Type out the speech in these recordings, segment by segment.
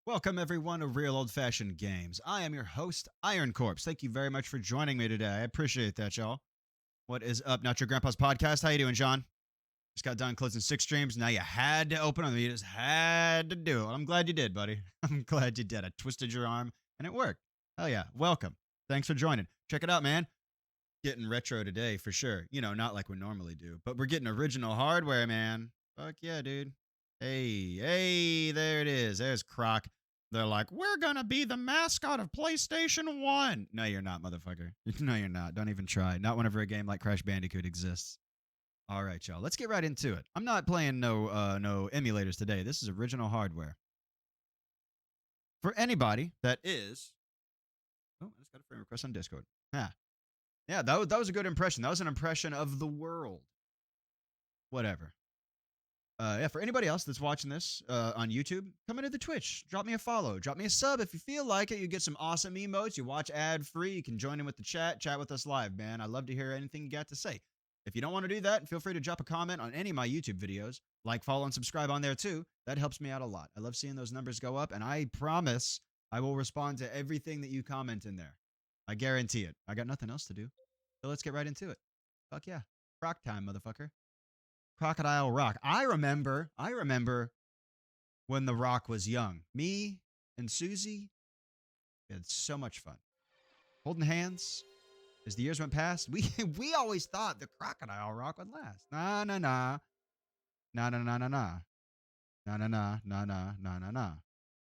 Welcome everyone to Real Old Fashioned Games. I am your host, Iron Corpse. Thank you very much for joining me today. I appreciate that, y'all. What is up, Not Your Grandpa's Podcast? How you doing, John? Just got done closing 6 streams. Now you had to open them. You just had to do it. I'm glad you did, buddy. I'm glad you did. I twisted your arm, and it worked. Hell yeah. Welcome. Thanks for joining. Check it out, man. Getting retro today, for sure. You know, not like we normally do. But we're getting original hardware, man. Fuck yeah, dude. Hey, there it is. There's Croc. They're like, we're gonna be the mascot of PlayStation 1. No, you're not, motherfucker. No, you're not. Don't even try. Not whenever a game like Crash Bandicoot exists. All right, y'all. Let's get right into it. I'm not playing no emulators today. This is original hardware. For anybody that is... Oh, I just got a friend request on Discord. Huh. Yeah, that was a good impression. That was an impression of the world. Whatever. Yeah, for anybody else that's watching this on YouTube, come into the Twitch. Drop me a follow. Drop me a sub if you feel like it. You get some awesome emotes. You watch ad-free. You can join in with the chat. Chat with us live, man. I love to hear anything you got to say. If you don't want to do that, feel free to drop a comment on any of my YouTube videos. Like, follow, and subscribe on there, too. That helps me out a lot. I love seeing those numbers go up, and I promise I will respond to everything that you comment in there. I guarantee it. I got nothing else to do. So let's get right into it. Fuck yeah. Croc time, motherfucker. Crocodile Rock. I remember when the Rock was young. Me and Susie, we had so much fun. Holding hands as the years went past. We always thought the Crocodile Rock would last. Nah.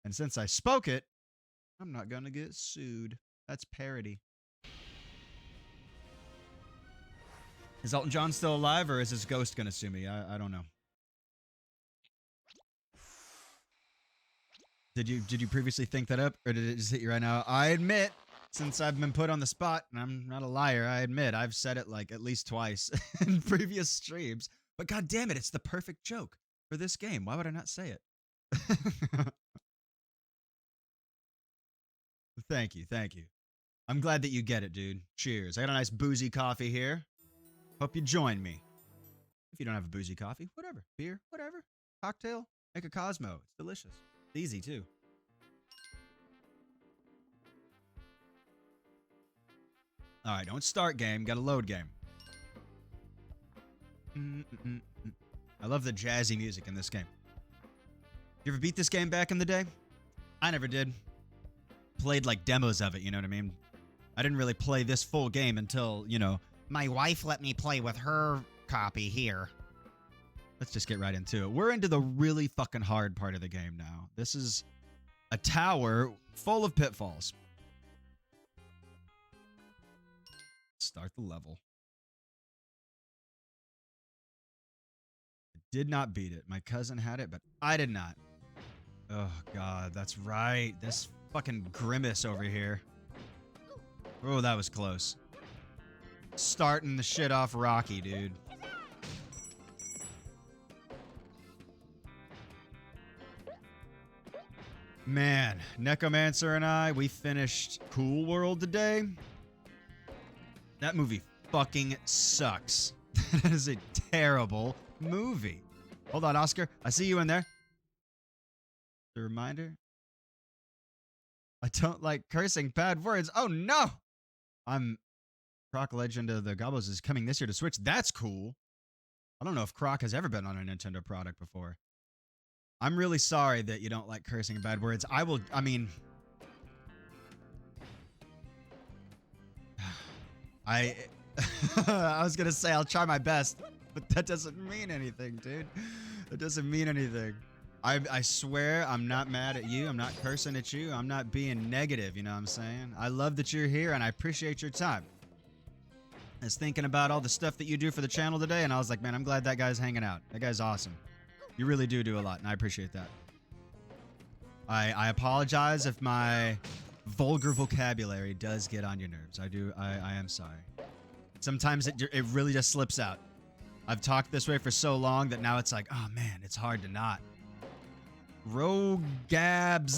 And since I spoke it, I'm not gonna get sued. That's parody. Is Elton John still alive, or is his ghost gonna sue me? I don't know. Did you previously think that up, or did it just hit you right now? I admit, since I've been put on the spot, and I'm not a liar, I admit I've said it like at least twice in previous streams. But god damn it, it's the perfect joke for this game. Why would I not say it? Thank you. I'm glad that you get it, dude. Cheers. I got a nice boozy coffee here. Hope you join me. If you don't have a boozy coffee, whatever. Beer, whatever. Cocktail, make a Cosmo. It's delicious. It's easy, too. All right, don't start game. Got to load game. I love the jazzy music in this game. You ever beat this game back in the day? I never did. Played like demos of it, you know what I mean? I didn't really play this full game until, you know, my wife let me play with her copy here. Let's just get right into it. We're into the really fucking hard part of the game now. This is a tower full of pitfalls. Start the level. I did not beat it. My cousin had it, but I did not. Oh, God, that's right. This fucking grimace over here. Oh, that was close. Starting the shit off rocky, dude. Man, Necromancer and I, we finished Cool World today. That movie fucking sucks. That is a terrible movie. Hold on, Oscar. I see you in there. A reminder. I don't like cursing bad words. Oh, no. Croc Legend of the Gobbos is coming this year to Switch. That's cool. I don't know if Croc has ever been on a Nintendo product before. I'm really sorry that you don't like cursing and bad words. I was going to say I'll try my best, but that doesn't mean anything, dude. That doesn't mean anything. I swear I'm not mad at you. I'm not cursing at you. I'm not being negative, you know what I'm saying? I love that you're here, and I appreciate your time. I was thinking about all the stuff that you do for the channel today, and I was like, man, I'm glad that guy's hanging out. That guy's awesome. You really do a lot, and I appreciate that. I apologize if my vulgar vocabulary does get on your nerves. I am sorry. Sometimes it really just slips out. I've talked this way for so long that now it's like, oh man, it's hard to not. Rogabs.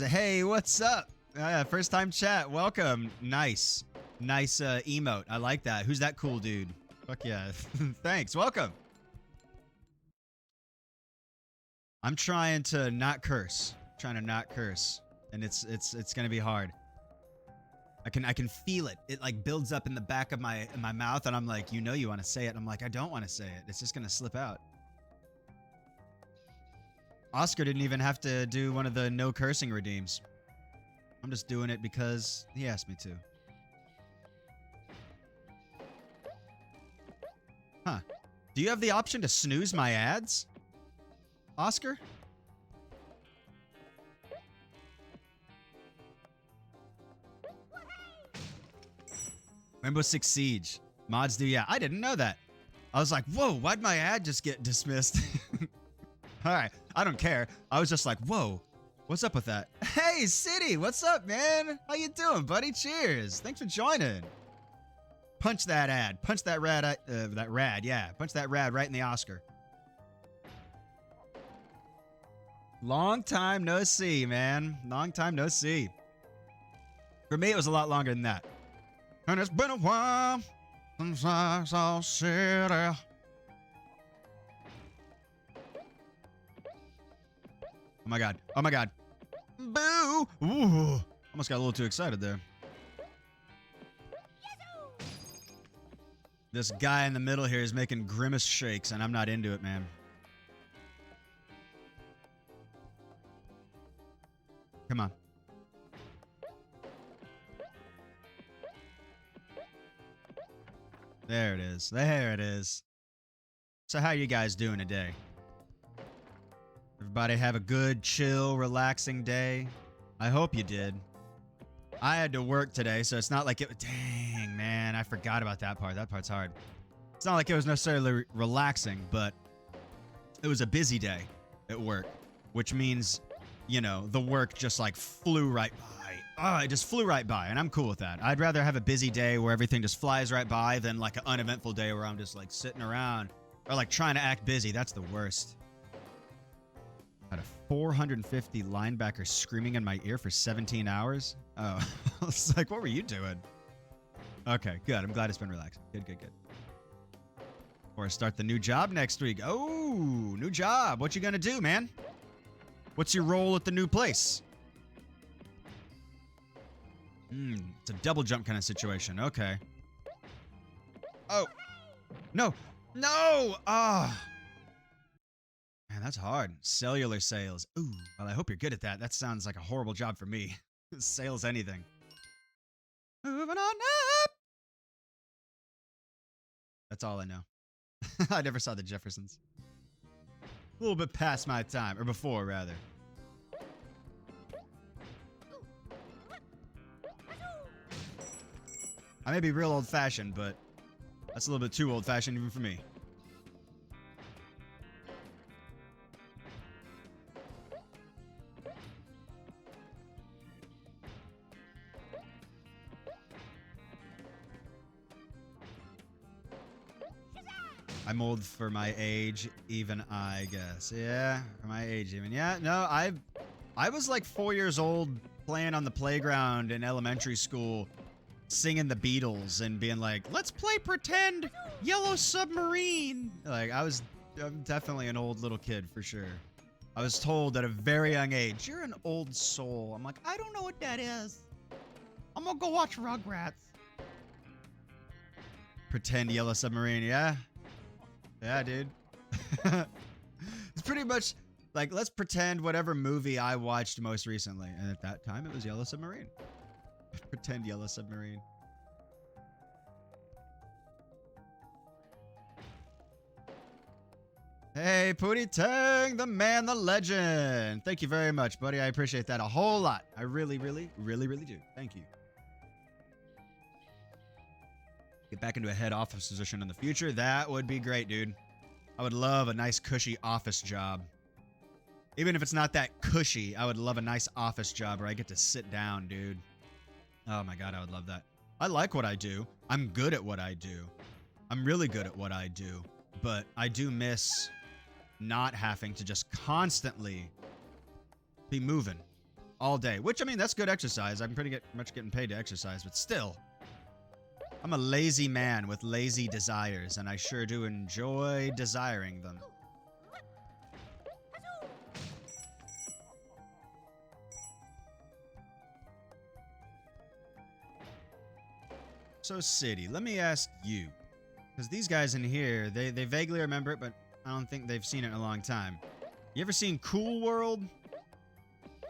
Hey, what's up? First time chat. Welcome. Nice emote. I like that. Who's that cool dude? Fuck yeah. Thanks. Welcome. I'm trying to not curse trying to not curse, and it's gonna be hard. I can feel it. It like builds up in the back of my mouth, and I'm like, you know, you want to say it. And I'm like, I don't want to say it. It's just gonna slip out. Oscar didn't even have to do one of the no cursing redeems. I'm just doing it because he asked me to. Huh. Do you have the option to snooze my ads, Oscar? Rainbow Six Siege. Mods do, yeah. I didn't know that. I was like, whoa, why'd my ad just get dismissed? Alright, I don't care. I was just like, whoa, what's up with that? Hey, City, what's up, man? How you doing, buddy? Cheers. Thanks for joining. Punch that ad. Punch that rad, yeah. Punch that rad right in the Oscar. Long time no see, man. Long time no see. For me, it was a lot longer than that. And it's been a while since I saw City. Oh my god. Oh my god. Boo! Ooh. Almost got a little too excited there. This guy in the middle here is making grimace shakes, and I'm not into it, man. Come on. There it is. There it is. So how you guys doing today? Everybody have a good, chill, relaxing day? I hope you did. I had to work today, so it's not like it... Dang, man. I forgot about that part. That part's hard. It's not like it was necessarily relaxing, but it was a busy day at work, which means, you know, the work just like flew right by. Oh, it just flew right by, and I'm cool with that. I'd rather have a busy day where everything just flies right by than like an uneventful day where I'm just like sitting around or like trying to act busy. That's the worst. Had a 450 linebacker screaming in my ear for 17 hours. Oh, I was like, what were you doing? Okay, good. I'm glad it's been relaxing. Good, good, good. Or start the new job next week. Oh, new job. What you gonna do, man? What's your role at the new place? It's a double jump kind of situation. Okay. Oh. No. No! Ah. Man, that's hard. Cellular sales. Ooh, well, I hope you're good at that. That sounds like a horrible job for me. Sales anything. Moving on up! That's all I know. I never saw the Jeffersons. A little bit past my time. Or before, rather. I may be real old-fashioned, but that's a little bit too old-fashioned even for me. I'm old for my age, even I guess. Yeah, for my age even. Yeah, no, I was like 4 years old playing on the playground in elementary school, singing the Beatles and being like, let's play pretend Yellow Submarine. Like, I'm definitely an old little kid for sure. I was told at a very young age, you're an old soul. I'm like, I don't know what that is. I'm gonna go watch Rugrats. Pretend Yellow Submarine, yeah. Yeah, dude. It's pretty much like, let's pretend whatever movie I watched most recently. And at that time, it was Yellow Submarine. Pretend Yellow Submarine. Hey, Pootie Tang, the man, the legend. Thank you very much, buddy. I appreciate that a whole lot. I really, really, really, really do. Thank you. Get back into a head office position in the future. That would be great, dude. I would love a nice, cushy office job. Even if it's not that cushy, I would love a nice office job where I get to sit down, dude. Oh my god, I would love that. I like what I do. I'm good at what I do. I'm really good at what I do. But I do miss not having to just constantly be moving all day. Which, I mean, that's good exercise. I'm pretty much getting paid to exercise, but still. I'm a lazy man with lazy desires, and I sure do enjoy desiring them. So City, let me ask you, because these guys in here, they vaguely remember it, but I don't think they've seen it in a long time. You ever seen Cool World?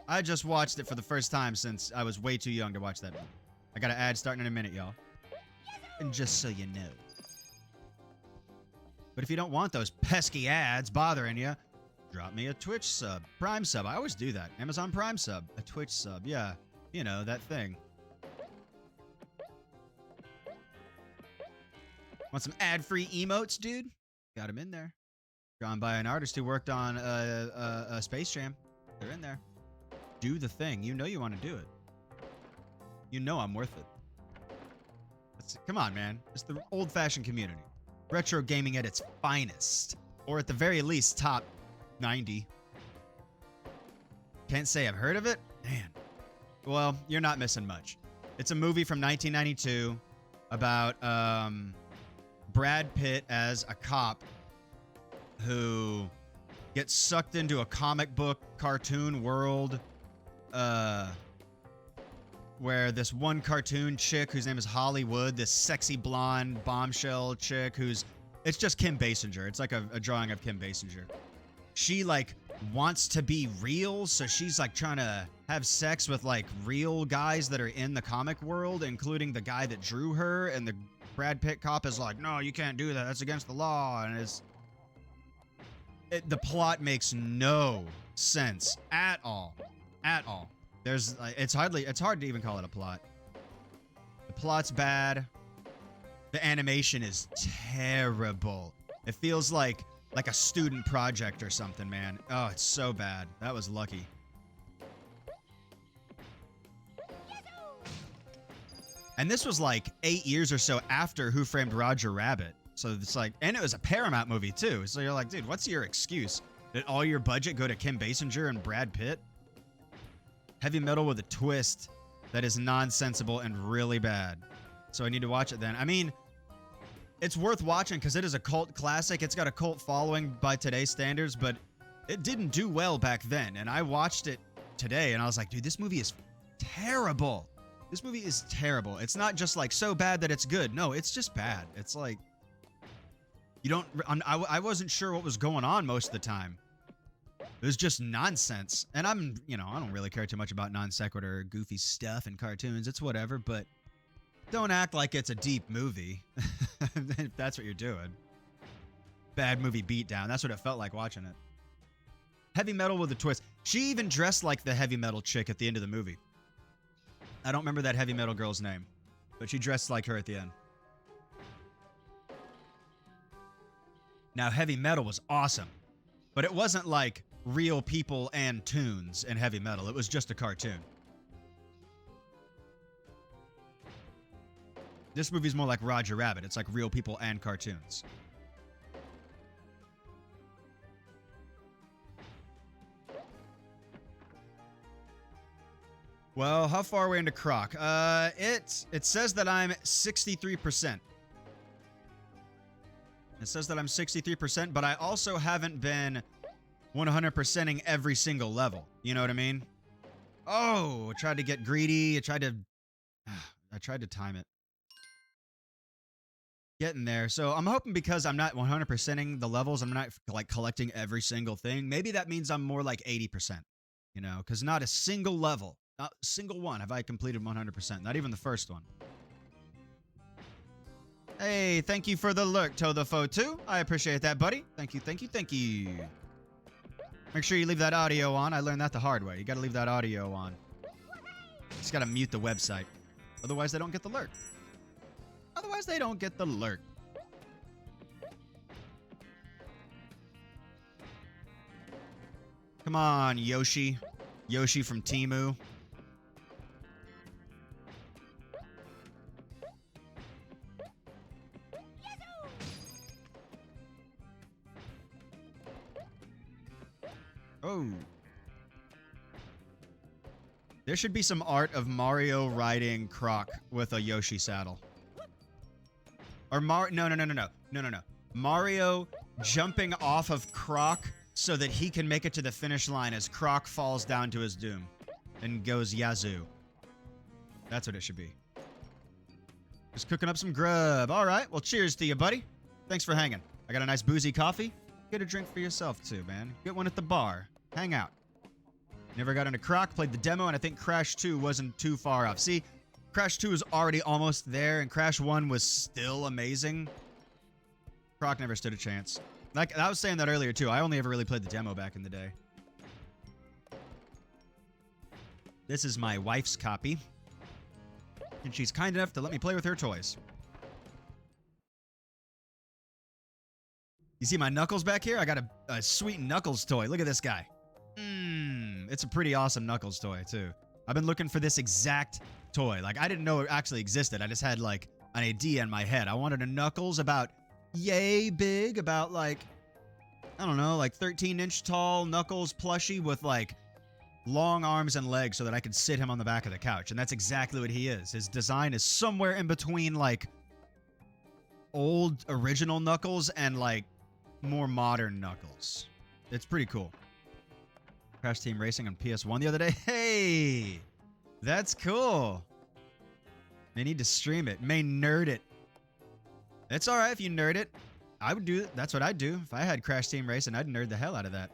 I just watched it for the first time since I was way too young to watch that movie. I got an ad starting in a minute, y'all. And just so you know. But if you don't want those pesky ads bothering you, drop me a Twitch sub, Prime sub. I always do that. Amazon Prime sub, a Twitch sub. Yeah, you know, that thing. Want some ad-free emotes, dude? Got them in there. Drawn by an artist who worked on a Space Jam. They're in there. Do the thing. You know you want to do it. You know I'm worth it. Come on, man. It's the old-fashioned community. Retro gaming at its finest. Or at the very least, top 90. Can't say I've heard of it? Man. Well, you're not missing much. It's a movie from 1992 about Brad Pitt as a cop who gets sucked into a comic book cartoon world where this one cartoon chick whose name is Hollywood, this sexy blonde bombshell chick it's just Kim Basinger. It's like a drawing of Kim Basinger. She like wants to be real, so she's like trying to have sex with like real guys that are in the comic world, including the guy that drew her, and the Brad Pitt cop is like, no, you can't do that. That's against the law. And the plot makes no sense at all. At all. There's it's hard to even call it a plot. The plot's bad. The animation is terrible. It feels like a student project or something, man. Oh, it's so bad. That was lucky. And this was like 8 years or so after Who Framed Roger Rabbit. So it's like, and it was a Paramount movie too. So you're like, dude, what's your excuse? Did all your budget go to Kim Basinger and Brad Pitt? Heavy metal with a twist that is nonsensical and really bad. So I need to watch it then. I mean, it's worth watching because it is a cult classic. It's got a cult following by today's standards, but it didn't do well back then. And I watched it today and I was like, dude, this movie is terrible. This movie is terrible. It's not just like so bad that it's good. No, it's just bad. It's like, I wasn't sure what was going on most of the time. It was just nonsense. And I don't really care too much about non sequitur, goofy stuff and cartoons. It's whatever, but don't act like it's a deep movie. If that's what you're doing. Bad movie beatdown. That's what it felt like watching it. Heavy metal with a twist. She even dressed like the heavy metal chick at the end of the movie. I don't remember that heavy metal girl's name, but she dressed like her at the end. Now, heavy metal was awesome, but it wasn't like real people and tunes in heavy metal. It was just a cartoon. This movie's more like Roger Rabbit. It's like real people and cartoons. Well, how far are we into Croc? It says that I'm 63%. It says that I'm 63%, but I also haven't been 100%ing every single level. You know what I mean? Oh, I tried to get greedy. I tried to time it. Getting there. So I'm hoping because I'm not 100%ing the levels, I'm not like collecting every single thing. Maybe that means I'm more like 80%, you know, because not a single level, not a single one have I completed 100%. Not even the first one. Hey, thank you for the lurk, Todafo2. I appreciate that, buddy. Thank you, thank you, thank you. Make sure you leave that audio on. I learned that the hard way. You got to leave that audio on. Just got to mute the website. Otherwise, they don't get the lurk. Otherwise, they don't get the lurk. Come on, Yoshi. Yoshi from Temu. Oh. There should be some art of Mario riding Croc with a Yoshi saddle. Or No. Mario jumping off of Croc so that he can make it to the finish line as Croc falls down to his doom and goes Yazoo. That's what it should be. Just cooking up some grub. All right. Well, cheers to you, buddy. Thanks for hanging. I got a nice boozy coffee. Get a drink for yourself, too, man. Get one at the bar. Hang out. Never got into Croc. Played the demo, and I think Crash 2 wasn't too far off. See, Crash 2 is already almost there, and Crash 1 was still amazing. Croc never stood a chance. Like, I was saying that earlier, too. I only ever really played the demo back in the day. This is my wife's copy. And she's kind enough to let me play with her toys. You see my Knuckles back here? I got a sweet Knuckles toy. Look at this guy. It's a pretty awesome Knuckles toy, too. I've been looking for this exact toy. Like, I didn't know it actually existed. I just had, like, an idea in my head. I wanted a Knuckles about yay big, about, like, I don't know, like 13-inch tall Knuckles plushie with, like, long arms and legs so that I could sit him on the back of the couch. And that's exactly what he is. His design is somewhere in between, like, old original Knuckles and, like, more modern Knuckles. It's pretty cool. Crash Team Racing on PS1 the other day. Hey! That's cool. May need to stream it. May nerd it. It's alright if you nerd it. I would do it. That's what I'd do. If I had Crash Team Racing, I'd nerd the hell out of that.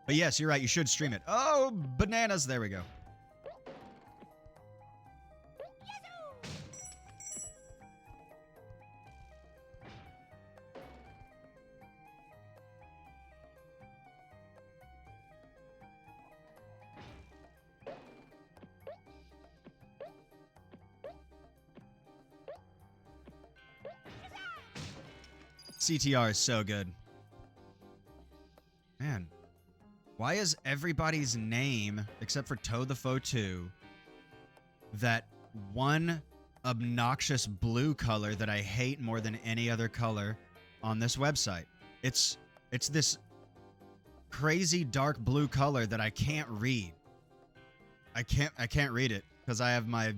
But yes, you're right. You should stream it. Oh, bananas. There we go. CTR is so good. Man. Why is everybody's name, except for Toe the Foe 2, that one obnoxious blue color that I hate more than any other color on this website? It's this crazy dark blue color that I can't read. I can't read it because I have my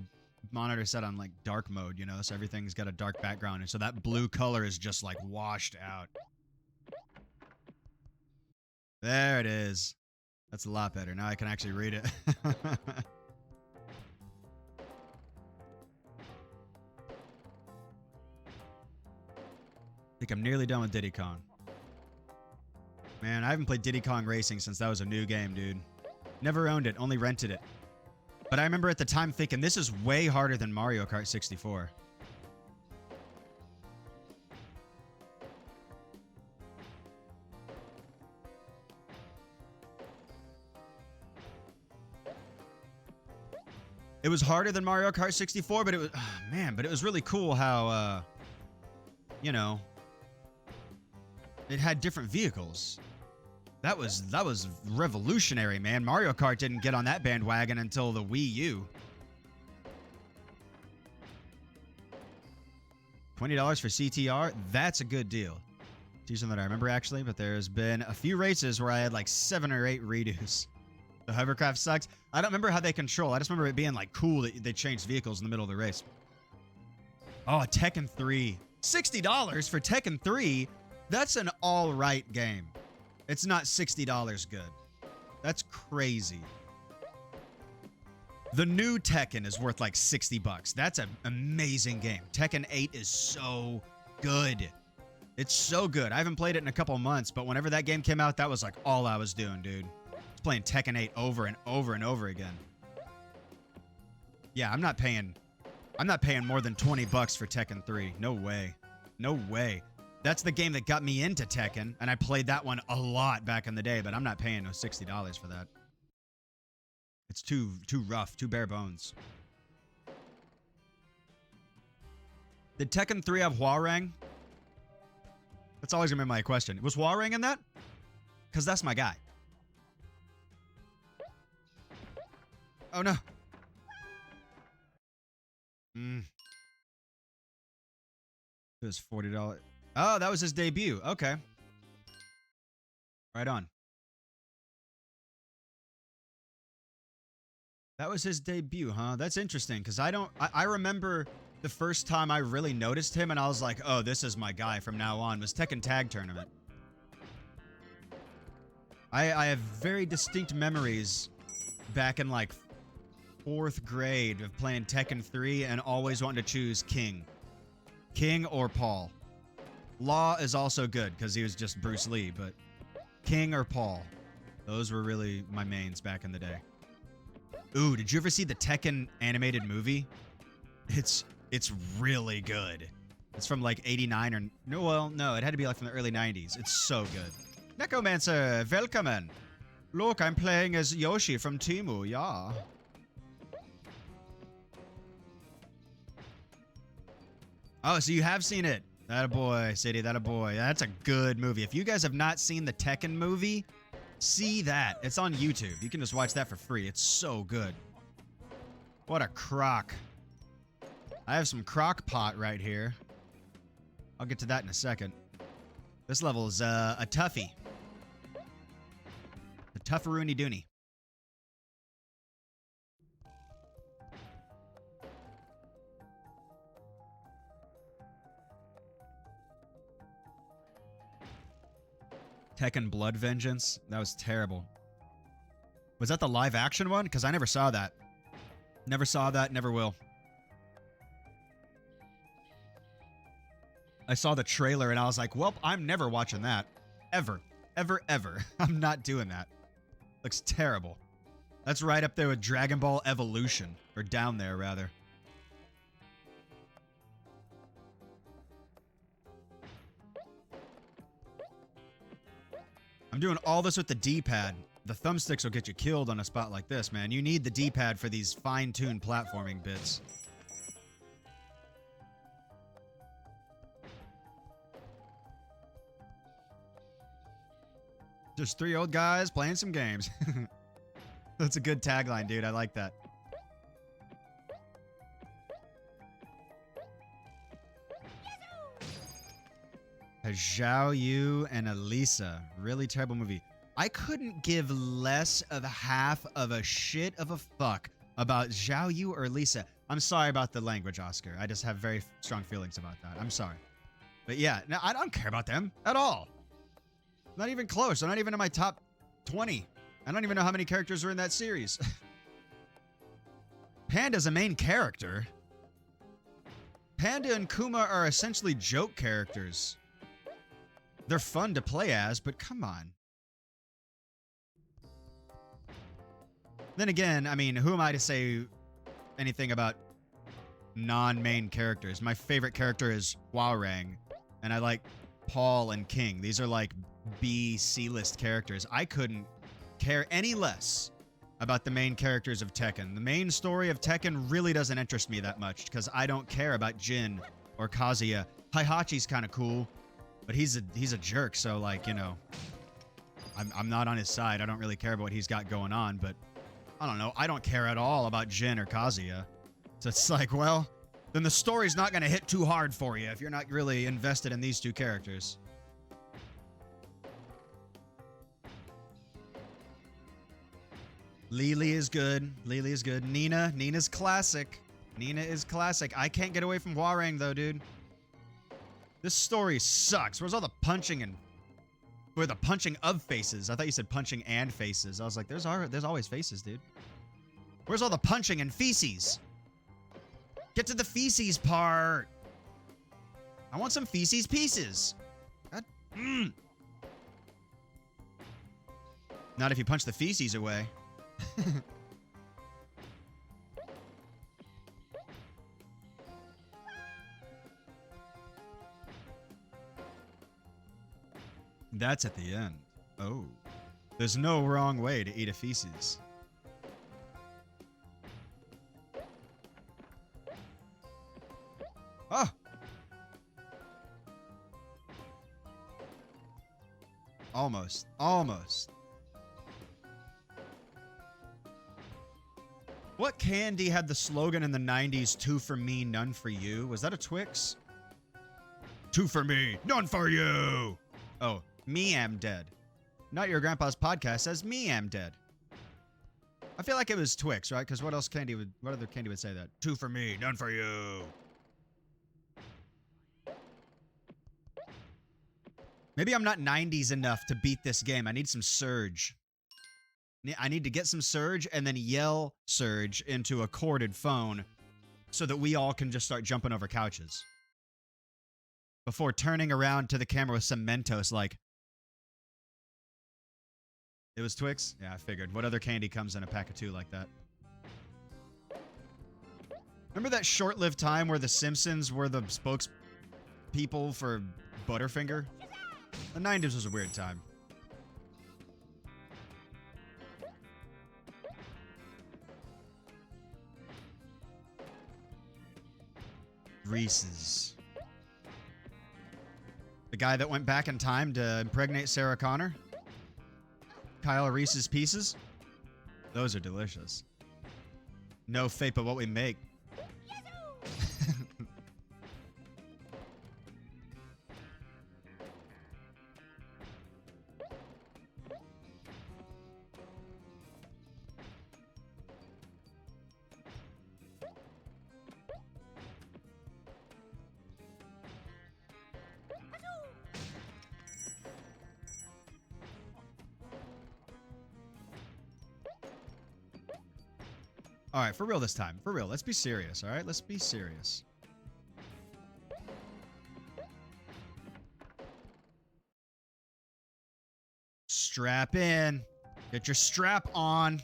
monitor set on like dark mode, you know, so everything's got a dark background, and so that blue color is just like washed out. There it is. That's a lot better. Now I can actually read it. I think I'm nearly done with Diddy Kong. Man, I haven't played Diddy Kong Racing since that was a new game, dude. Never owned it, only rented it. But I remember at the time thinking, this is way harder than Mario Kart 64. It was harder than Mario Kart 64, but it was, man, but it was really cool how, you know, it had different vehicles. That was revolutionary, man. Mario Kart didn't get on that bandwagon until the Wii U. $20 for CTR? That's a good deal. It's something that I remember, actually, but there's been a few races where I had like 7 or 8 redos. The hovercraft sucks. I don't remember how they control. I just remember it being like cool that they changed vehicles in the middle of the race. Oh, Tekken 3. $60 for Tekken 3? That's an all-right game. It's not $60 good. That's crazy. The new Tekken is worth like $60. That's an amazing game. Tekken 8 is so good. It's so good. I haven't played it in a couple months, but whenever that game came out, that was like all I was doing, dude. I was playing Tekken 8 over and over and over again. Yeah, I'm not paying more than $20 for Tekken 3. No way. No way. That's the game that got me into Tekken, and I played that one a lot back in the day, but I'm not paying no $60 for that. It's too rough, too bare bones. Did Tekken 3 have Hwoarang? That's always gonna be my question. Was Hwoarang in that? Because that's my guy. Oh no. It was $40. Oh, that was his debut. Okay. Right on. That was his debut, huh? That's interesting, because I remember the first time I really noticed him, and I was like, oh, this is my guy from now on, was Tekken Tag Tournament. I have very distinct memories back in like 4th grade of playing Tekken 3 and always wanting to choose King. King or Paul. Law is also good because he was just Bruce Lee, but King or Paul. Those were really my mains back in the day. Ooh, did you ever see the Tekken animated movie? It's really good. It's from like 89 or... No, it had to be like from the early 90s. It's so good. Necromancer, welcome. Look, I'm playing as Yoshi from Timu, yeah. Oh, so you have seen it. That a boy, Sadie, that a boy. That's a good movie. If you guys have not seen the Tekken movie, see that. It's on YouTube. You can just watch that for free. It's so good. What a croc. I have some crock pot right here. I'll get to that in a second. This level is a toughie. A tougheroony doony. Tekken Blood Vengeance. That was terrible. Was that the live action one? Because I never saw that. Never saw that, never will. I saw the trailer and I was like, well, I'm never watching that. Ever. Ever, ever. I'm not doing that. Looks terrible. That's right up there with Dragon Ball Evolution. Or down there, rather. I'm doing all this with the D-pad. The thumbsticks will get you killed on a spot like this, man. You need the D-pad for these fine-tuned platforming bits. Just 3 old guys playing some games. That's a good tagline, dude. I like that. Zhao Yu and Elisa. Really terrible movie. I couldn't give less of half of a shit of a fuck about Zhao Yu or Elisa. I'm sorry about the language, Oscar. I just have very strong feelings about that. I'm sorry. But yeah, no, I don't care about them at all. Not even close. They're not even in my top 20. I don't even know how many characters are in that series. Panda's a main character. Panda and Kuma are essentially joke characters. They're fun to play as, but come on. Then again, I mean, who am I to say anything about non-main characters? My favorite character is Hwoarang, and I like Paul and King. These are like B, C-list characters. I couldn't care any less about the main characters of Tekken. The main story of Tekken really doesn't interest me that much because I don't care about Jin or Kazuya. Heihachi's kind of cool, but he's a jerk, so like, you know, I'm not on his side. I don't really care about what he's got going on, but I don't know. I don't care at all about Jin or Kazuya. So it's like, well, then the story's not going to hit too hard for you if you're not really invested in these two characters. Lily is good. Lily is good. Nina's classic. Nina is classic. I can't get away from Hwoarang though, dude. This story sucks. Where's all the punching and... Where the punching of faces? I thought you said punching and faces. I was like, there's always faces, dude. Where's all the punching and feces? Get to the feces part. I want some feces pieces. God. Not if you punch the feces away. That's at the end. Oh. There's no wrong way to eat a feces. Oh! Almost. Almost. What candy had the slogan in the 90s, 2 for me, none for you? Was that a Twix? 2 for me, none for you! Oh, me am dead. Not Your Grandpa's Podcast says me am dead. I feel like it was Twix, right? Because what other candy would say that? 2 for me, none for you. Maybe I'm not 90s enough to beat this game. I need some surge. I need to get some surge and then yell surge into a corded phone so that we all can just start jumping over couches. Before turning around to the camera with some Mentos like, it was Twix? Yeah, I figured. What other candy comes in a pack of 2 like that? Remember that short-lived time where the Simpsons were the spokespeople for Butterfinger? The 90s was a weird time. Reese's. The guy that went back in time to impregnate Sarah Connor? Kyle Reese's Pieces? Those are delicious. No fate but what we make. All right, for real this time. For real. Let's be serious, all right? Let's be serious. Strap in. Get your strap on.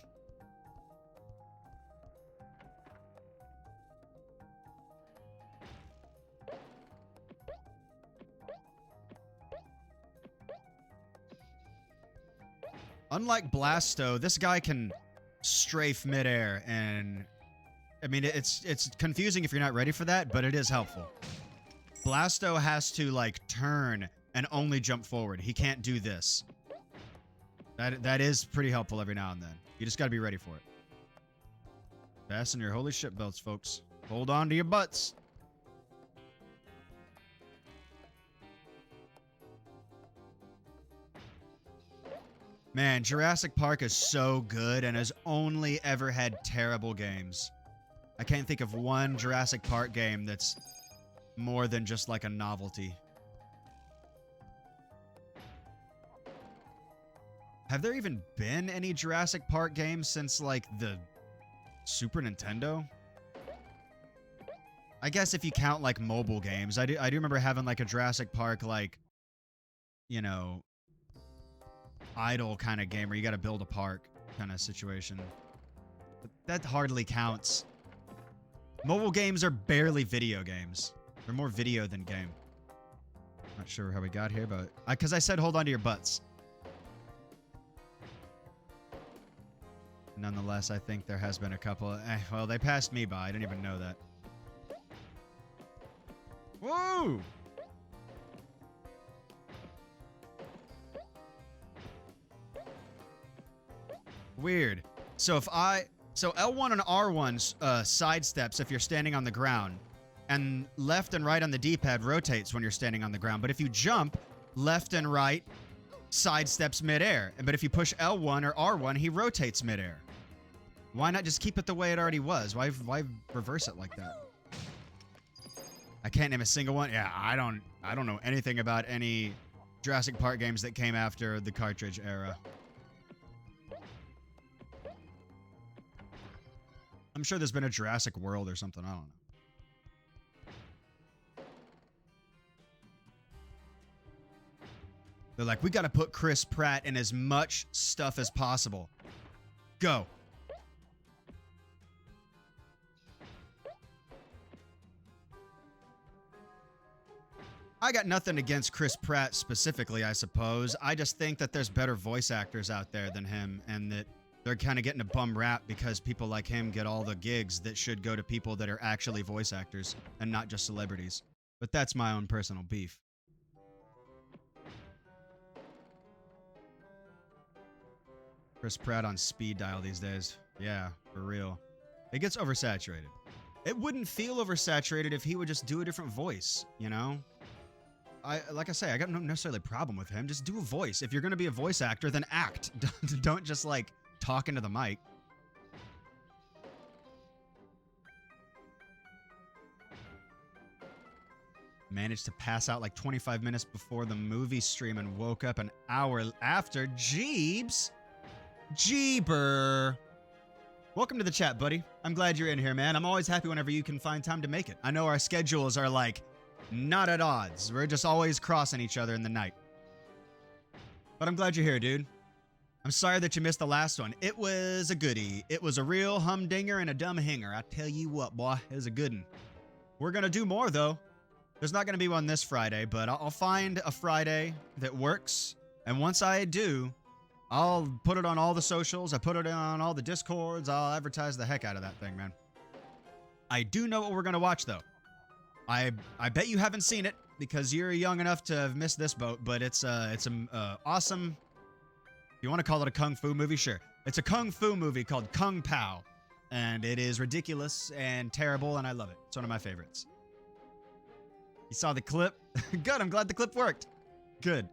Unlike Blasto, this guy can strafe midair, and I mean it's confusing if you're not ready for that, but it is helpful. Blasto has to like turn and only jump forward. He can't do this. That is pretty helpful every now and then. You just got to be ready for it. Fasten your holy shit belts, folks. Hold on to your butts. Man, Jurassic Park is so good and has only ever had terrible games. I can't think of one Jurassic Park game that's more than just like a novelty. Have there even been any Jurassic Park games since like the Super Nintendo? I guess if you count like mobile games. I do remember having like a Jurassic Park like, you know, idle kind of game where you got to build a park kind of situation. But that hardly counts. Mobile games are barely video games. They're more video than game. Not sure how we got here, but because I said hold on to your butts. Nonetheless, I think there has been a couple. Well, they passed me by. I didn't even know that. Whoa! Weird. So L1 and R1 side steps if you're standing on the ground, and left and right on the D-pad rotates when you're standing on the ground. But if you jump, left and right side steps midair. But if you push L1 or R1, he rotates midair. Why not just keep it the way it already was? Why reverse it like that? I can't name a single one. Yeah, I don't know anything about any Jurassic Park games that came after the cartridge era. I'm sure there's been a Jurassic World or something. I don't know. They're like, we got to put Chris Pratt in as much stuff as possible. Go. I got nothing against Chris Pratt specifically, I suppose. I just think that there's better voice actors out there than him, and that they're kind of getting a bum rap because people like him get all the gigs that should go to people that are actually voice actors and not just celebrities. But that's my own personal beef. Chris Pratt on speed dial these days. Yeah, for real. It gets oversaturated. It wouldn't feel oversaturated if he would just do a different voice, you know? Like I say, I got no necessarily problem with him. Just do a voice. If you're going to be a voice actor, then act. Don't just, like, talk into the mic. Managed to pass out like 25 minutes before the movie stream and woke up an hour after. Jeebs. Jeeber. Welcome to the chat, buddy. I'm glad you're in here, man. I'm always happy whenever you can find time to make it. I know our schedules are like not at odds. We're just always crossing each other in the night. But I'm glad you're here, dude. I'm sorry that you missed the last one. It was a goodie. It was a real humdinger and a dumb hinger. I tell you what, boy, it was a good one. We're going to do more, though. There's not going to be one this Friday, but I'll find a Friday that works. And once I do, I'll put it on all the socials. I put it on all the Discords. I'll advertise the heck out of that thing, man. I do know what we're going to watch, though. I bet you haven't seen it because you're young enough to have missed this boat, but it's an awesome... If you want to call it a kung fu movie, sure. It's a kung fu movie called Kung Pao. And it is ridiculous and terrible, and I love it. It's one of my favorites. You saw the clip? Good, I'm glad the clip worked. Good.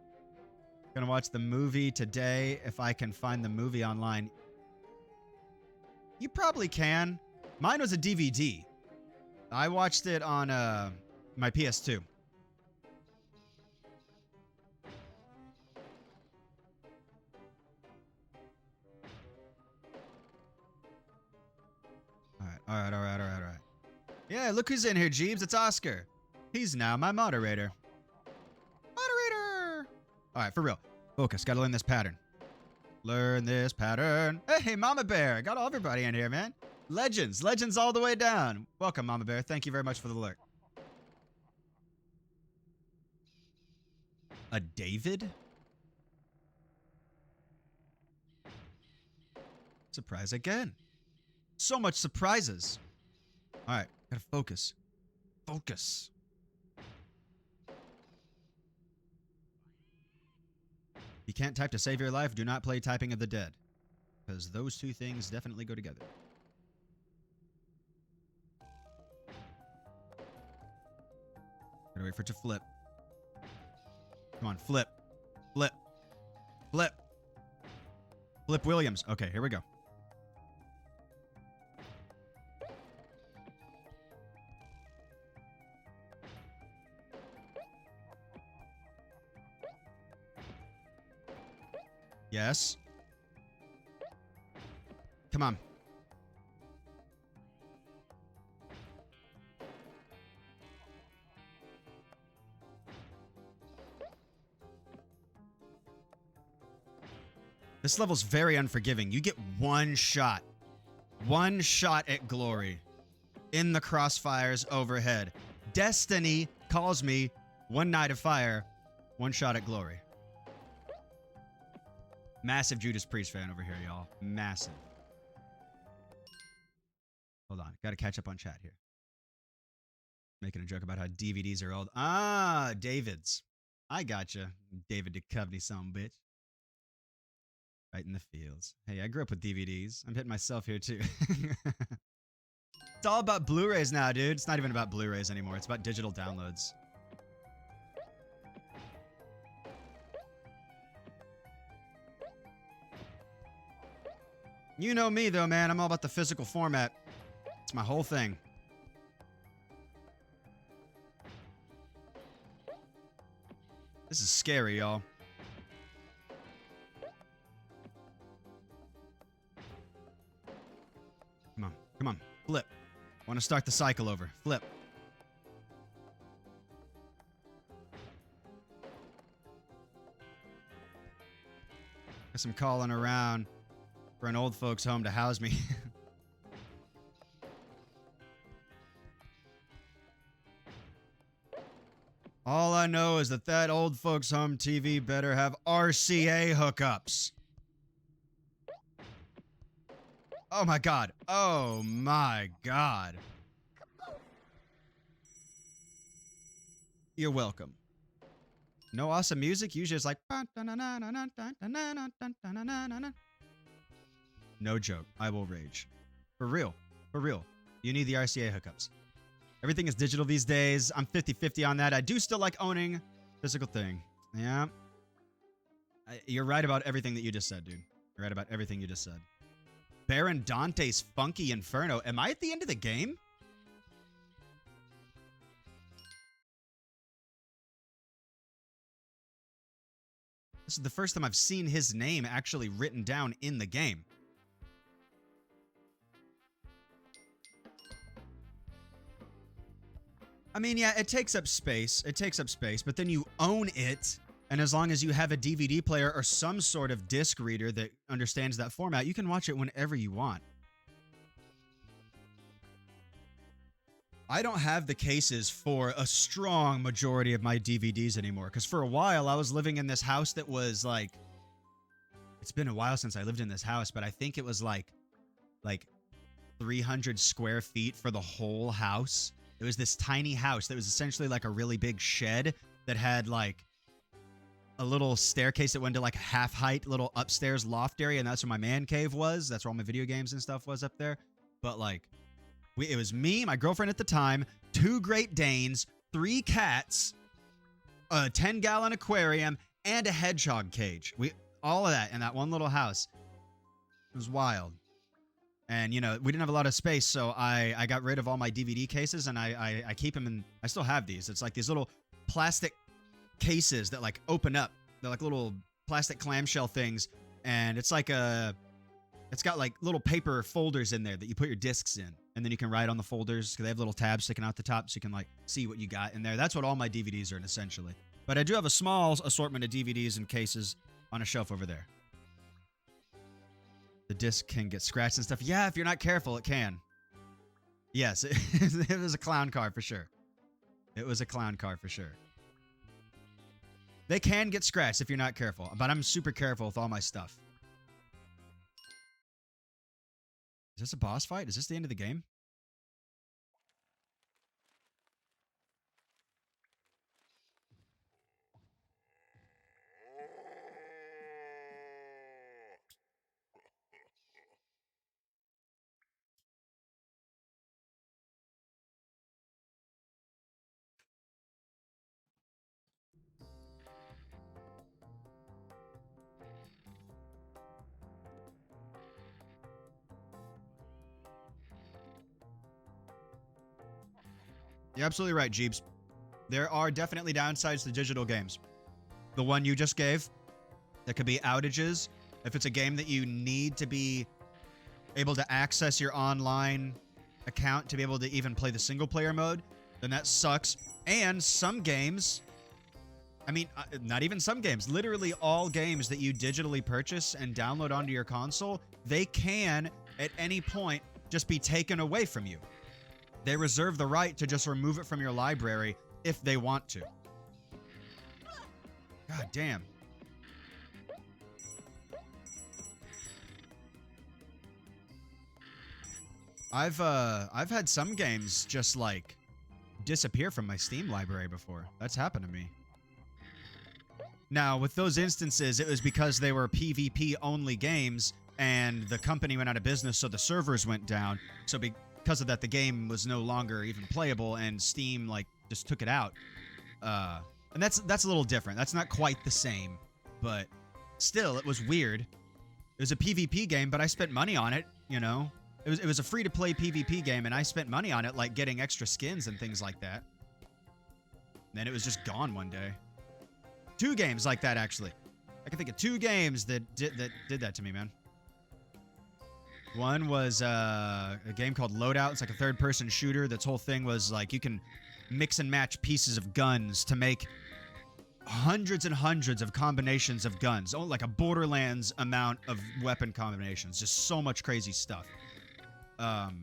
Gonna watch the movie today if I can find the movie online. You probably can. Mine was a DVD. I watched it on my PS2. All right. Yeah, look who's in here, Jeebs. It's Oscar. He's now my moderator. Moderator! All right, for real. Focus. Gotta learn this pattern. Learn this pattern. Hey, Mama Bear. Got everybody in here, man. Legends. Legends all the way down. Welcome, Mama Bear. Thank you very much for the alert. A David? Surprise again. So much surprises. All right, gotta focus. Focus. You can't type to save your life. Do not play Typing of the Dead. Because those two things definitely go together. Gotta wait for it to flip. Come on, flip. Flip. Flip. Flip Williams. Okay, here we go. Yes. Come on. This level's very unforgiving. You get one shot. One shot at glory. In the crossfires overhead. Destiny calls me one night of fire. One shot at glory. Massive Judas Priest fan over here, y'all. Massive. Hold on. Gotta catch up on chat here. Making a joke about how DVDs are old. Ah, David's. I gotcha. David Duchovny, some bitch. Right in the fields. Hey, I grew up with DVDs. I'm hitting myself here, too. It's all about Blu-rays now, dude. It's not even about Blu-rays anymore. It's about digital downloads. You know me, though, man. I'm all about the physical format. It's my whole thing. This is scary, y'all. Come on. Come on. Flip. Want to start the cycle over. Flip. Guess I'm calling around for an old folks home to house me. All I know is that old folks home TV better have RCA hookups. Oh my god. Oh my god. You're welcome. No awesome music? Usually it's like... No joke. I will rage. For real. For real. You need the RCA hookups. Everything is digital these days. I'm 50-50 on that. I do still like owning physical thing. Yeah. You're right about everything that you just said, dude. You're right about everything you just said. Baron Dante's Funky Inferno. Am I at the end of the game? This is the first time I've seen his name actually written down in the game. I mean, yeah, it takes up space. It takes up space, but then you own it. And as long as you have a DVD player or some sort of disc reader that understands that format, you can watch it whenever you want. I don't have the cases for a strong majority of my DVDs anymore, because for a while I was living in this house that was like, it's been a while since I lived in this house, but I think it was like 300 square feet for the whole house. It was this tiny house that was essentially like a really big shed that had like a little staircase that went to like a half height little upstairs loft area, and that's where my man cave was. That's where all my video games and stuff was up there. But like, it was me, my girlfriend at the time, 2 Great Danes, 3 cats, a 10-gallon aquarium, and a hedgehog cage. All of that in that one little house. It was wild. And, you know, we didn't have a lot of space, so I got rid of all my DVD cases, and I keep them in. I still have these. It's like these little plastic cases that, like, open up. They're like little plastic clamshell things, and it's like it's got, like, little paper folders in there that you put your discs in. And then you can write on the folders because they have little tabs sticking out the top so you can, like, see what you got in there. That's what all my DVDs are in, essentially. But I do have a small assortment of DVDs and cases on a shelf over there. The disc can get scratched and stuff. Yeah, if you're not careful, it can. Yes, it was a clown car for sure. It was a clown car for sure. They can get scratched if you're not careful, but I'm super careful with all my stuff. Is this a boss fight? Is this the end of the game? You're absolutely right, Jeeps. There are definitely downsides to digital games. The one you just gave, there could be outages. If it's a game that you need to be able to access your online account to be able to even play the single player mode, then that sucks. And some games, I mean, not even some games, literally all games that you digitally purchase and download onto your console, they can at any point just be taken away from you. They reserve the right to just remove it from your library if they want to. God damn. I've had some games just like disappear from my Steam library before. That's happened to me. Now, with those instances, it was because they were PvP only games and the company went out of business, so the servers went down. So because of that, the game was no longer even playable, and Steam like just took it out. And that's a little different. That's not quite the same, but still, it was weird. It was a PvP game, but I spent money on it. You know, it was a free to play PvP game, and I spent money on it, like getting extra skins and things like that. And then it was just gone one day. 2 games like that, actually. I can think of 2 games that did that to me, man. One was a game called Loadout. It's like a third-person shooter. That's whole thing was like you can mix and match pieces of guns to make hundreds and hundreds of combinations of guns. Oh, like a Borderlands amount of weapon combinations. Just so much crazy stuff.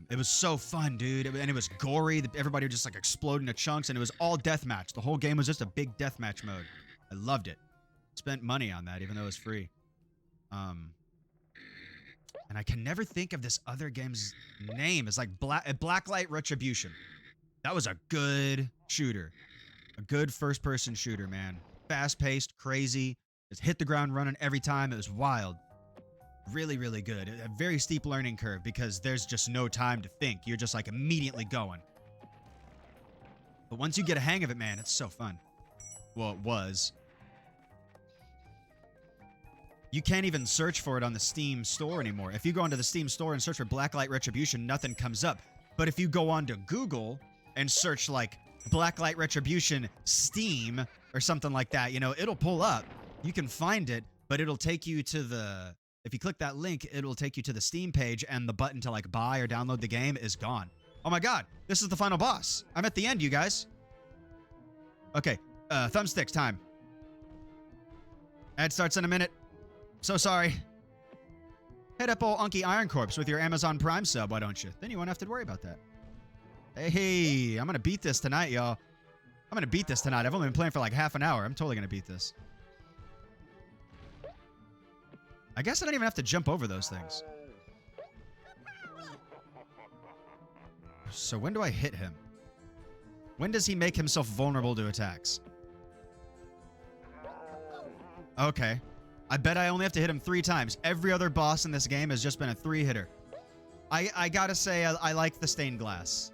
It was so fun, dude. And it was gory. Everybody would just like explode into chunks, and it was all deathmatch. The whole game was just a big deathmatch mode. I loved it. Spent money on that, even though it was free. And I can never think of this other game's name. It's like Blacklight Retribution. That was a good shooter. A good first-person shooter, man. Fast-paced, crazy. Just hit the ground running every time. It was wild. Really, really good. A very steep learning curve because there's just no time to think. You're just like immediately going. But once you get a hang of it, man, it's so fun. Well, it was. You can't even search for it on the Steam store anymore. If you go onto the Steam store and search for Blacklight Retribution, nothing comes up. But if you go onto Google and search like Blacklight Retribution Steam or something like that, you know, it'll pull up. you can find it, but it'll take you to the, if you click that link, it'll take you to the Steam page, and the button to like buy or download the game is gone. Oh my god, this is the final boss. I'm at the end, you guys. Okay, thumbsticks time. Ad starts in a minute. So sorry. Hit up old Unky Iron Corpse with your Amazon Prime sub, why don't you? Then you won't have to worry about that. Hey, I'm gonna beat this tonight, y'all. I'm gonna beat this tonight. I've only been playing for like half an hour. I'm totally gonna beat this. I guess I don't even have to jump over those things. So when do I hit him? When does he make himself vulnerable to attacks? Okay. I bet I only have to hit him 3 times. Every other boss in this game has just been a 3-hitter. I gotta say, I like the stained glass.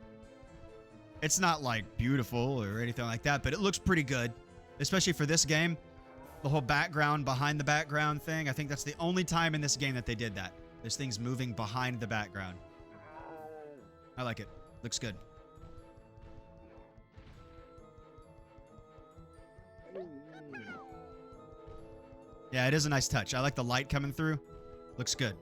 It's not, like, beautiful or anything like that, but it looks pretty good. Especially for this game. The whole background, behind the background thing. I think that's the only time in this game that they did that. There's things moving behind the background. I like it. Looks good. Yeah, it is a nice touch. I like the light coming through. Looks good.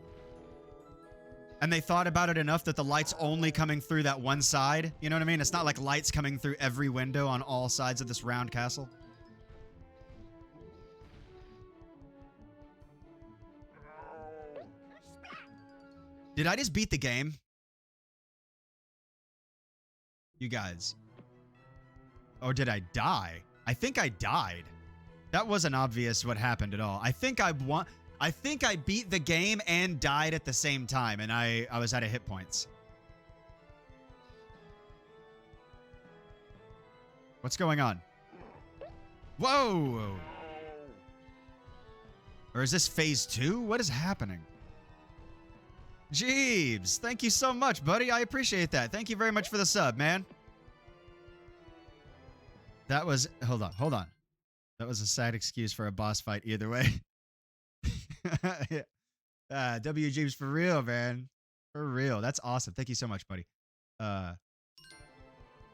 And they thought about it enough that the light's only coming through that one side. You know what I mean? It's not like lights coming through every window on all sides of this round castle. Did I just beat the game? You guys. Or did I die? I think I died. That wasn't obvious what happened at all. I think I beat the game and died at the same time, and I was out of hit points. What's going on? Whoa! Or is this phase 2? What is happening? Jeeves, thank you so much, buddy. I appreciate that. Thank you very much for the sub, man. That was... Hold on. That was a sad excuse for a boss fight either way. Yeah. W Jeeves for real, man. For real. That's awesome. Thank you so much, buddy. Well,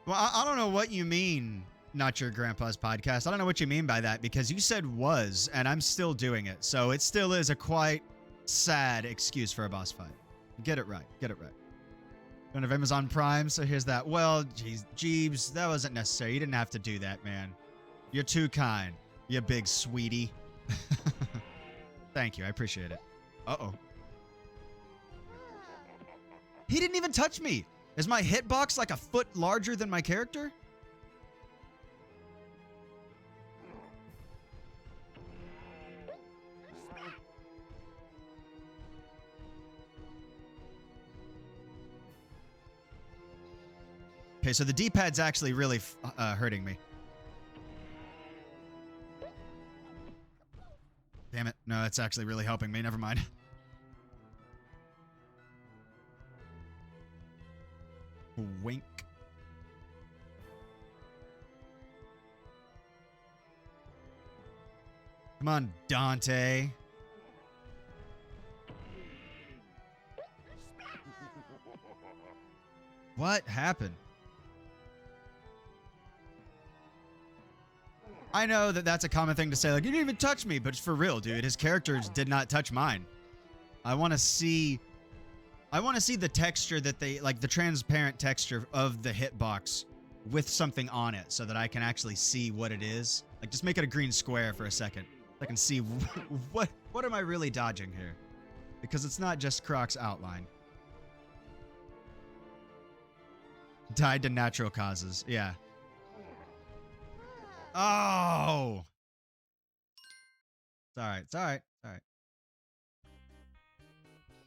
I don't know what you mean, Not Your Grandpa's Podcast. I don't know what you mean by that, because you said was, and I'm still doing it. So it still is a quite sad excuse for a boss fight. Get it right. Get it right. Don't have Amazon Prime, so here's that. Well, geez, Jeeves, that wasn't necessary. You didn't have to do that, man. You're too kind. You big sweetie. Thank you. I appreciate it. Uh-oh. He didn't even touch me. Is my hitbox like a foot larger than my character? Okay, so the D-pad's actually really hurting me. Damn it. No, it's actually really helping me. Never mind. Wink. Come on, Dante. What happened? I know that that's a common thing to say, like, you didn't even touch me, but it's for real, dude. His characters did not touch mine. I want to see the texture that they, like, the transparent texture of the hitbox with something on it so that I can actually see what it is. Like, just make it a green square for a second. I can see what am I really dodging here? Because it's not just Croc's outline. Died to natural causes. Yeah. Oh! It's alright. It's alright. It's alright.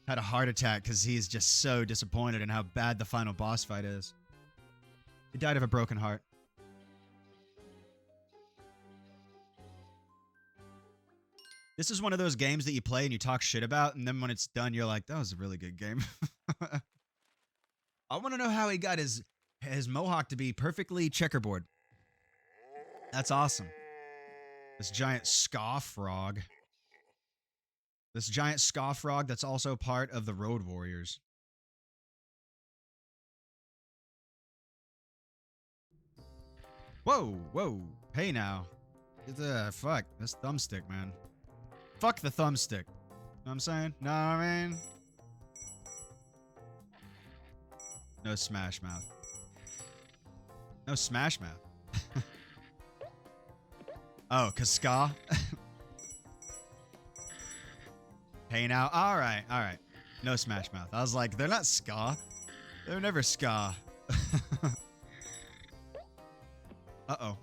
Had a heart attack because he's just so disappointed in how bad the final boss fight is. He died of a broken heart. This is one of those games that you play and you talk shit about, and then when it's done, you're like, that was a really good game. I want to know how he got his mohawk to be perfectly checkerboard. That's awesome. This giant ska frog. This giant ska frog that's also part of the Road Warriors. Whoa, whoa. Hey now. Fuck this thumbstick, man. Fuck the thumbstick. Know what I'm saying? Know what I mean? No Smash Mouth. No Smash Mouth. Oh, cause ska? Hey now. Alright, alright. No Smash Mouth. I was like, they're not ska. They're never ska. Uh-oh.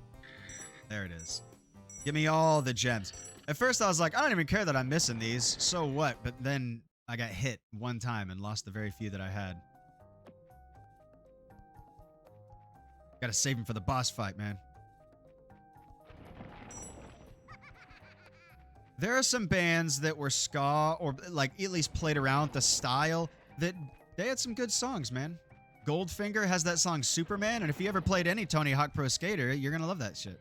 There it is. Give me all the gems. At first I was like, I don't even care that I'm missing these. So what? But then I got hit one time and lost the very few that I had. Gotta save them for the boss fight, man. There are some bands that were ska, or like at least played around with the style, that they had some good songs, man. Goldfinger has that song Superman, and if you ever played any Tony Hawk Pro Skater, you're gonna love that shit.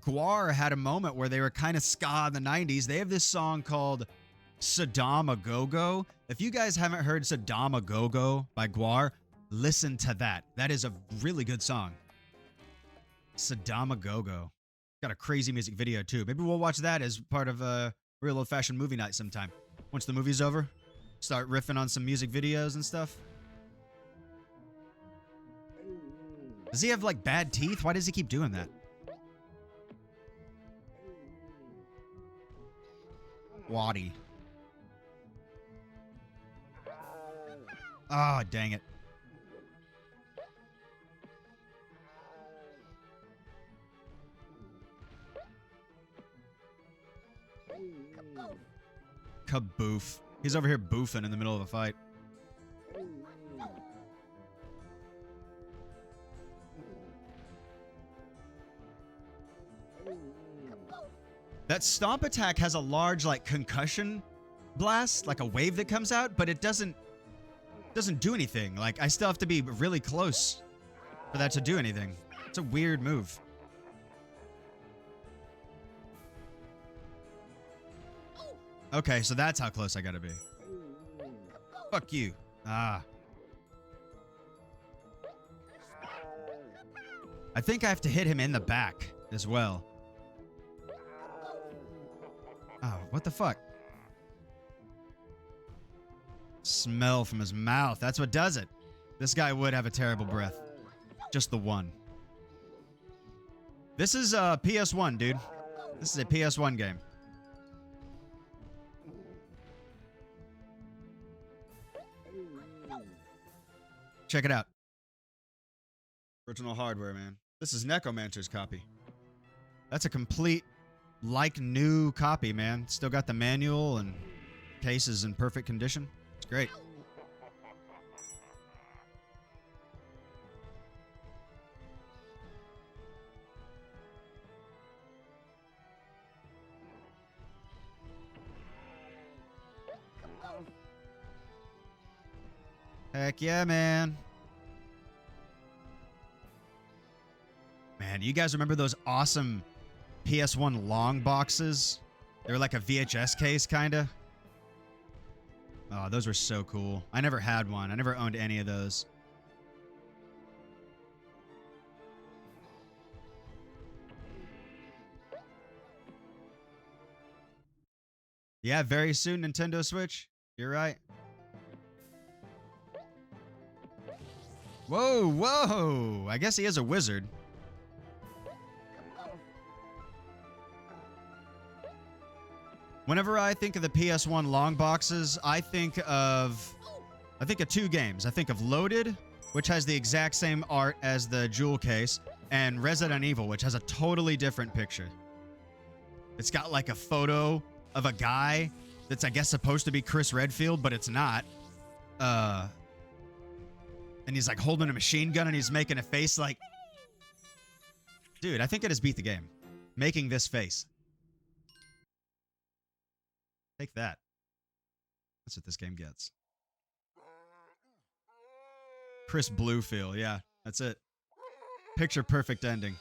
Guar had a moment where they were kind of ska in the 90s. They have this song called Saddam A Go-Go. If you guys haven't heard Saddam A Go-Go by Guar, listen to that. That is a really good song. Saddam A Go-Go. Got a crazy music video too. Maybe we'll watch that as part of a real old-fashioned movie night sometime. Once the movie's over, start riffing on some music videos and stuff. Does he have like bad teeth? Why does he keep doing that? Waddy. Oh, dang it. Kaboof. He's over here boofing in the middle of a fight. That stomp attack has a large, like, concussion blast, like a wave that comes out, but it doesn't do anything. Like, I still have to be really close for that to do anything. It's a weird move. Okay, so that's how close I gotta be. Fuck you. Ah. I think I have to hit him in the back as well. Oh, what the fuck? Smell from his mouth. That's what does it. This guy would have a terrible breath. Just the one. This is PS1, dude. This is a PS1 game. Check it out. Original hardware, man. This is Necromancer's copy. That's a complete, like, new copy, man. Still got the manual and cases in perfect condition. It's great. Heck yeah, man. Man, you guys remember those awesome PS1 long boxes? They were like a VHS case, kinda. Oh, those were so cool. I never had one. I never owned any of those. Yeah, very soon, Nintendo Switch. You're right. Whoa, whoa! I guess he is a wizard. Whenever I think of the PS1 long boxes, I think of two games. I think of Loaded, which has the exact same art as the jewel case, and Resident Evil, which has a totally different picture. It's got like a photo of a guy that's, I guess, supposed to be Chris Redfield, but it's not. And he's like holding a machine gun and he's making a face like... Dude, I think it has beat the game. Making this face. Take that. That's what this game gets. Chris Bluefield, yeah, that's it. Picture perfect ending.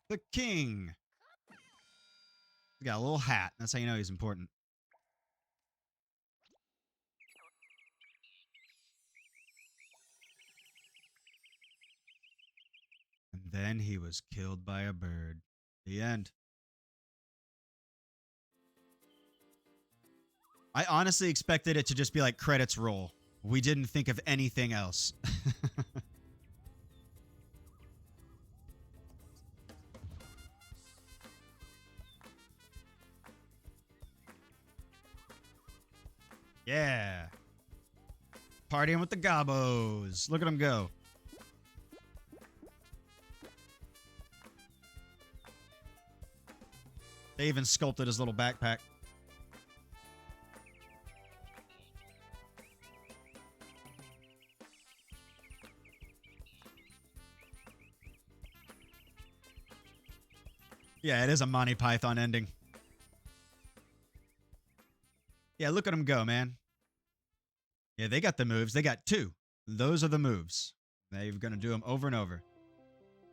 The king. He's got a little hat. That's how you know he's important. And then he was killed by a bird. The end. I honestly expected it to just be like credits roll. We didn't think of anything else. Yeah. Partying with the Gobbos. Look at him go. They even sculpted his little backpack. Yeah, it is a Monty Python ending. Yeah, look at him go, man. Yeah, they got the moves. They got two. Those are the moves. They're going to do them over and over.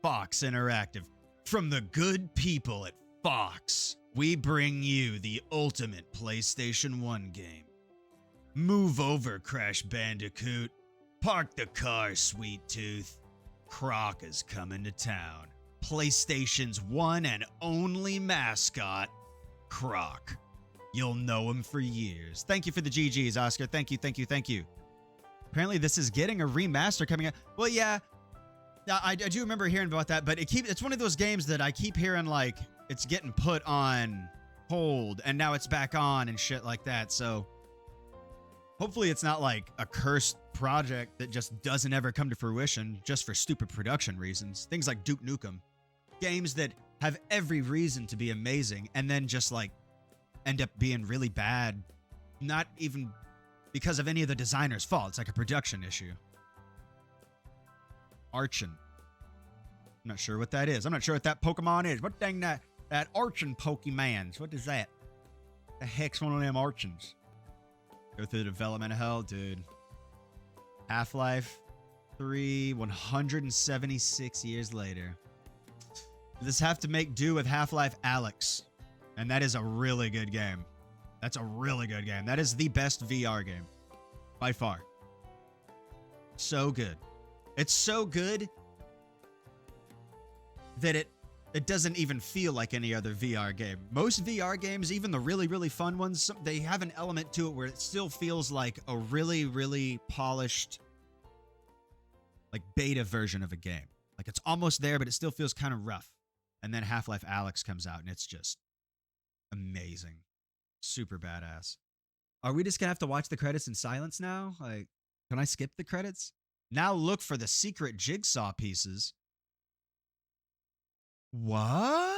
Fox Interactive. From the good people at Fox, we bring you the ultimate PlayStation 1 game. Move over, Crash Bandicoot. Park the car, Sweet Tooth. Croc is coming to town. PlayStation's one and only mascot, Croc. You'll know him for years. Thank you for the GGs, Oscar. Thank you, thank you, thank you. Apparently this is getting a remaster coming out. Well, yeah, I do remember hearing about that, but it's one of those games that I keep hearing like it's getting put on hold and now it's back on and shit like that. So hopefully it's not like a cursed project that just doesn't ever come to fruition just for stupid production reasons. Things like Duke Nukem. Games that have every reason to be amazing and then just like end up being really bad. Not even because of any of the designer's fault. It's like a production issue. Archon. I'm not sure what that is. I'm not sure what that Pokemon is. What dang that Archon Pokemans? What is that? The heck's one of them Archons? Go through the development of hell, dude. Half-Life 3, 176 years later. This have to make do with Half-Life Alyx. And that is a really good game. That's a really good game. That is the best VR game. By far. So good. It's so good that it doesn't even feel like any other VR game. Most VR games, even the really, really fun ones, they have an element to it where it still feels like a really, really polished, like beta version of a game. Like it's almost there, but it still feels kind of rough. And then Half-Life Alyx comes out and it's just amazing. Super badass. Are we just gonna have to watch the credits in silence now? Like, can I skip the credits? Now look for the secret jigsaw pieces. What?